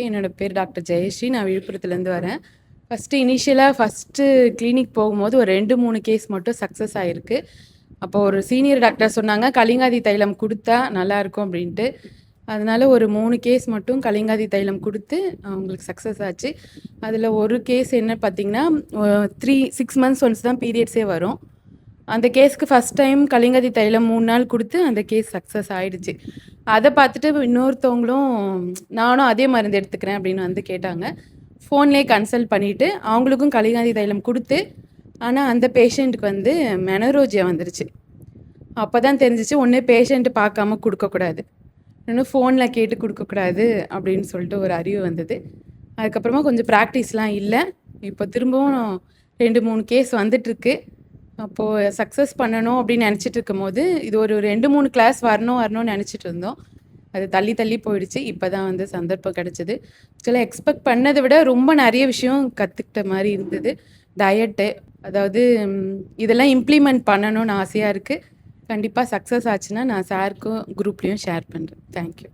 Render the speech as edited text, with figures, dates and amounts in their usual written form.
என்னோட பேர் டாக்டர் ஜெயஸ்ரீ. நான் விழுப்புரத்துலேருந்து வரேன். ஃபஸ்ட்டு கிளினிக் போகும்போது ஒரு 2, 3 கேஸ் மட்டும் சக்ஸஸ் ஆயிருக்கு. அப்போ ஒரு சீனியர் டாக்டர் சொன்னாங்க, கலிங்காதி தைலம் குடுத்தா நல்லாயிருக்கும் அப்படின்ட்டு. அதனால ஒரு 3 கேஸ் மட்டும் கலிங்காதி தைலம் குடுத்து அவங்களுக்கு சக்ஸஸ் ஆச்சு. அதில ஒரு கேஸ் என்ன பார்த்தீங்கன்னா, 6 மந்த்ஸ் ஒன்ஸ் தான் பீரியட்ஸே வரும். அந்த கேஸ்க்கு ஃபர்ஸ்ட் டைம் கலிங்காதி தைலம் 3 நாள் குடுத்து அந்த கேஸ் சக்ஸஸ் ஆயிடுச்சு. அத பார்த்துட்டு இன்னொருத்தவங்களும் நானும் அதே மருந்து எடுத்துக்கிறேன் அப்படின்னு வந்து கேட்டாங்க. ஃபோன்லேயே கன்சல்ட் பண்ணிட்டு அவங்களுக்கும் கலிங்காதி தைலம் குடுத்து, ஆனா அந்த பேஷண்ட்டுக்கு வந்து மெனோரோஜியா வந்துருச்சு. அப்பதான் தெரிஞ்சுச்சு, ஒண்ணு பேஷண்ட் பார்க்காம குடுக்கக்கூடாது. இன்னொன்னு ஃபோன்ல கேட்டு குடுக்கக்கூடாது அப்படின்னு சொல்லிட்டு ஒரு அறிவு வந்தது. அதுக்கப்புறமா கொஞ்சம் ப்ராக்டிஸ்லாம் இல்ல. இப்போ திரும்பவும் 2, 3 கேஸ் வந்துட்டுருக்கு. அப்போ சக்ஸஸ் பண்ணணும் அப்படின்னு நெனச்சிட்டு இருக்கும்போது, இது ஒரு 2, 3 கிளாஸ் வரணும்னு நெனச்சிட்டு இருந்தோம். அது தள்ளி தள்ளி போயிடுச்சு. இப்பதான் வந்து சந்தர்ப்பம் கிடைச்சது. ஆக்சுவலா எக்ஸ்பெக்ட் பண்ணத விட ரொம்ப நெறைய விஷயம் கத்துக்கிட்ட மாரி இருந்தது. டயட்டு, அதாவது இதெல்லாம் இம்ப்ளிமெண்ட் பண்ணணும்னு ஆசையா இருக்கு. கண்டிப்பா சக்ஸஸ் ஆச்சுன்னா நான் சாருக்கும் குரூப்லயும் ஷேர் பண்றேன். Thank you.